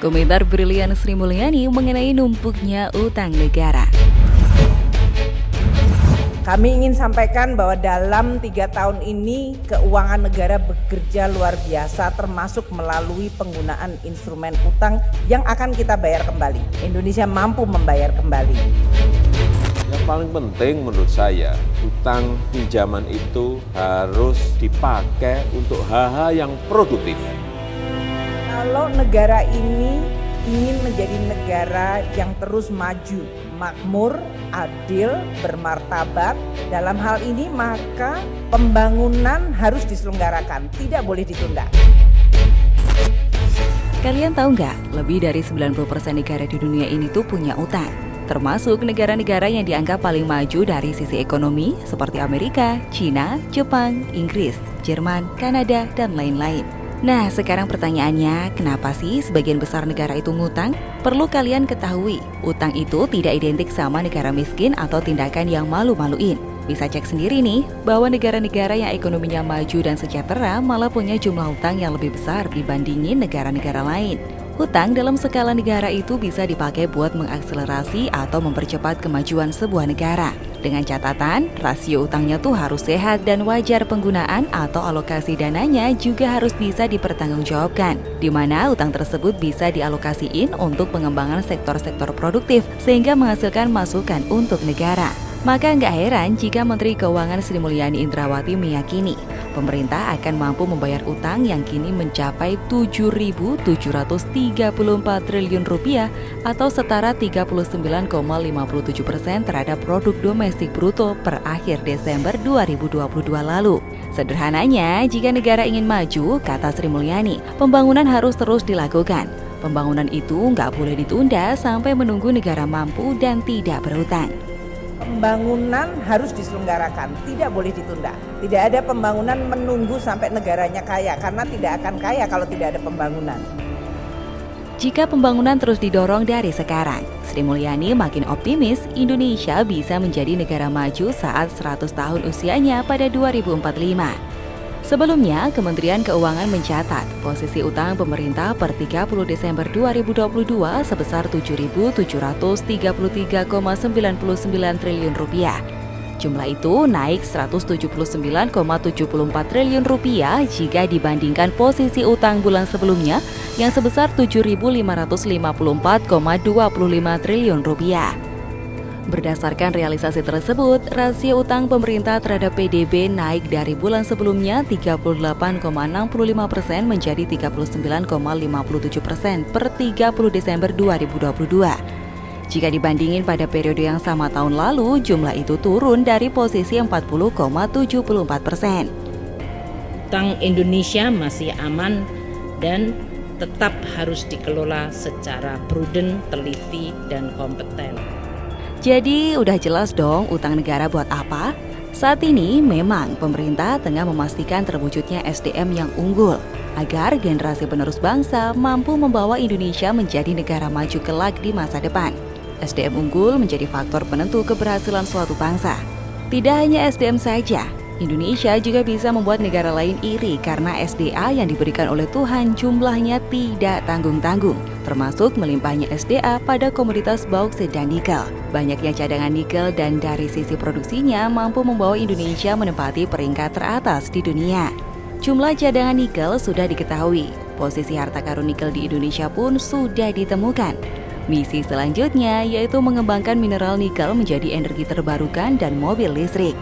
Komentar brilian Sri Mulyani mengenai numpuknya utang negara. Kami ingin sampaikan bahwa dalam 3 tahun ini keuangan negara bekerja luar biasa termasuk melalui penggunaan instrumen utang yang akan kita bayar kembali. Indonesia mampu membayar kembali. Yang paling penting menurut saya, utang pinjaman itu harus dipakai untuk hal-hal yang produktif. Kalau negara ini ingin menjadi negara yang terus maju, makmur, adil, bermartabat, dalam hal ini maka pembangunan harus diselenggarakan, tidak boleh ditunda. Kalian tahu nggak, lebih dari 90% negara di dunia ini tuh punya utang. Termasuk negara-negara yang dianggap paling maju dari sisi ekonomi seperti Amerika, China, Jepang, Inggris, Jerman, Kanada, dan lain-lain. Nah, sekarang pertanyaannya, kenapa sih sebagian besar negara itu ngutang? Perlu kalian ketahui, utang itu tidak identik sama negara miskin atau tindakan yang malu-maluin. Bisa cek sendiri nih, bahwa negara-negara yang ekonominya maju dan sejahtera malah punya jumlah utang yang lebih besar dibandingin negara-negara lain. Hutang dalam skala negara itu bisa dipakai buat mengakselerasi atau mempercepat kemajuan sebuah negara. Dengan catatan, rasio utangnya tuh harus sehat dan wajar penggunaan atau alokasi dananya juga harus bisa dipertanggungjawabkan, di mana utang tersebut bisa dialokasiin untuk pengembangan sektor-sektor produktif sehingga menghasilkan masukan untuk negara. Maka nggak heran jika Menteri Keuangan Sri Mulyani Indrawati meyakini pemerintah akan mampu membayar utang yang kini mencapai 7.734 triliun rupiah atau setara 39,57% terhadap produk domestik bruto per akhir Desember 2022 lalu. Sederhananya, jika negara ingin maju, kata Sri Mulyani, pembangunan harus terus dilakukan. Pembangunan itu nggak boleh ditunda sampai menunggu negara mampu dan tidak berhutang. Pembangunan harus diselenggarakan, tidak boleh ditunda. Tidak ada pembangunan menunggu sampai negaranya kaya, karena tidak akan kaya kalau tidak ada pembangunan. Jika pembangunan terus didorong dari sekarang, Sri Mulyani makin optimis Indonesia bisa menjadi negara maju saat 100 tahun usianya pada 2045. Sebelumnya, Kementerian Keuangan mencatat posisi utang pemerintah per 30 Desember 2022 sebesar 7.733,99 triliun rupiah. Jumlah itu naik 179,74 triliun rupiah jika dibandingkan posisi utang bulan sebelumnya yang sebesar 7.554,25 triliun rupiah. Berdasarkan realisasi tersebut, rasio utang pemerintah terhadap PDB naik dari bulan sebelumnya 38,65% menjadi 39,57% per 30 Desember 2022. Jika dibandingin pada periode yang sama tahun lalu, jumlah itu turun dari posisi 40,74%. Utang Indonesia masih aman dan tetap harus dikelola secara prudent, teliti, dan kompeten. Jadi udah jelas dong utang negara buat apa? Saat ini memang pemerintah tengah memastikan terwujudnya SDM yang unggul agar generasi penerus bangsa mampu membawa Indonesia menjadi negara maju kelak di masa depan. SDM unggul menjadi faktor penentu keberhasilan suatu bangsa. Tidak hanya SDM saja, Indonesia juga bisa membuat negara lain iri karena SDA yang diberikan oleh Tuhan jumlahnya tidak tanggung-tanggung, termasuk melimpahnya SDA pada komoditas bauksit dan nikel. Banyaknya cadangan nikel dan dari sisi produksinya mampu membawa Indonesia menempati peringkat teratas di dunia. Jumlah cadangan nikel sudah diketahui, posisi harta karun nikel di Indonesia pun sudah ditemukan. Misi selanjutnya yaitu mengembangkan mineral nikel menjadi energi terbarukan dan mobil listrik.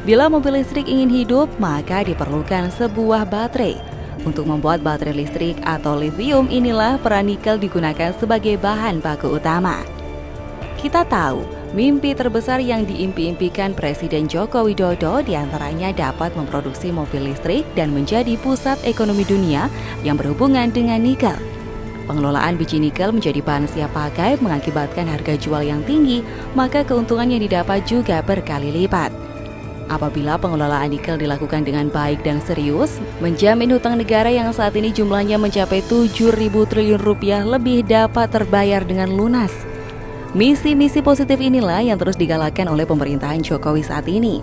Bila mobil listrik ingin hidup, maka diperlukan sebuah baterai. Untuk membuat baterai listrik atau lithium inilah peran nikel digunakan sebagai bahan baku utama. Kita tahu, mimpi terbesar yang diimpi-impikan Presiden Joko Widodo diantaranya dapat memproduksi mobil listrik dan menjadi pusat ekonomi dunia yang berhubungan dengan nikel. Pengelolaan biji nikel menjadi bahan siap pakai mengakibatkan harga jual yang tinggi, maka keuntungan yang didapat juga berkali lipat. Apabila pengelolaan nikel dilakukan dengan baik dan serius, menjamin hutang negara yang saat ini jumlahnya mencapai 7.000 triliun rupiah lebih dapat terbayar dengan lunas. Misi-misi positif inilah yang terus digalakkan oleh pemerintahan Jokowi saat ini.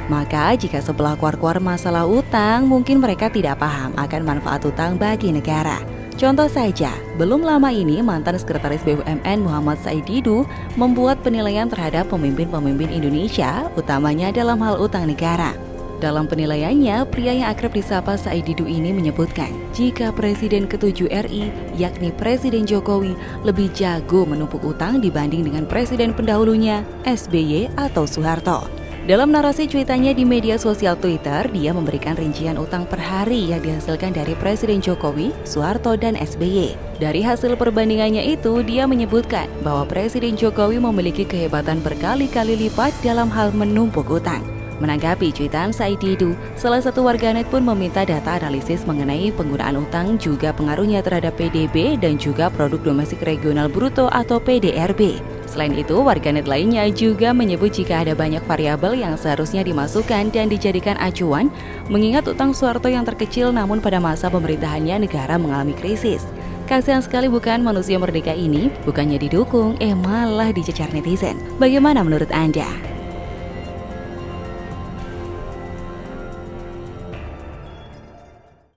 Maka jika sebelah kuar-kuar masalah utang, mungkin mereka tidak paham akan manfaat utang bagi negara. Contoh saja, belum lama ini mantan Sekretaris BUMN Muhammad Said Didu membuat penilaian terhadap pemimpin-pemimpin Indonesia, utamanya dalam hal utang negara. Dalam penilaiannya, pria yang akrab disapa Said Didu ini menyebutkan jika Presiden ke-7 RI, yakni Presiden Jokowi, lebih jago menumpuk utang dibanding dengan presiden pendahulunya, SBY atau Soeharto. Dalam narasi cuitannya di media sosial Twitter, dia memberikan rincian utang per hari yang dihasilkan dari Presiden Jokowi, Soeharto, dan SBY. Dari hasil perbandingannya itu, dia menyebutkan bahwa Presiden Jokowi memiliki kehebatan berkali-kali lipat dalam hal menumpuk utang. Menanggapi cuitan Said Didu, salah satu warganet pun meminta data analisis mengenai penggunaan utang juga pengaruhnya terhadap PDB dan juga produk domestik regional bruto atau PDRB. Selain itu, warganet lainnya juga menyebut jika ada banyak variabel yang seharusnya dimasukkan dan dijadikan acuan, mengingat utang Soeharto yang terkecil namun pada masa pemerintahannya negara mengalami krisis. Kasihan sekali bukan manusia merdeka ini, bukannya didukung, malah dicecar netizen. Bagaimana menurut Anda?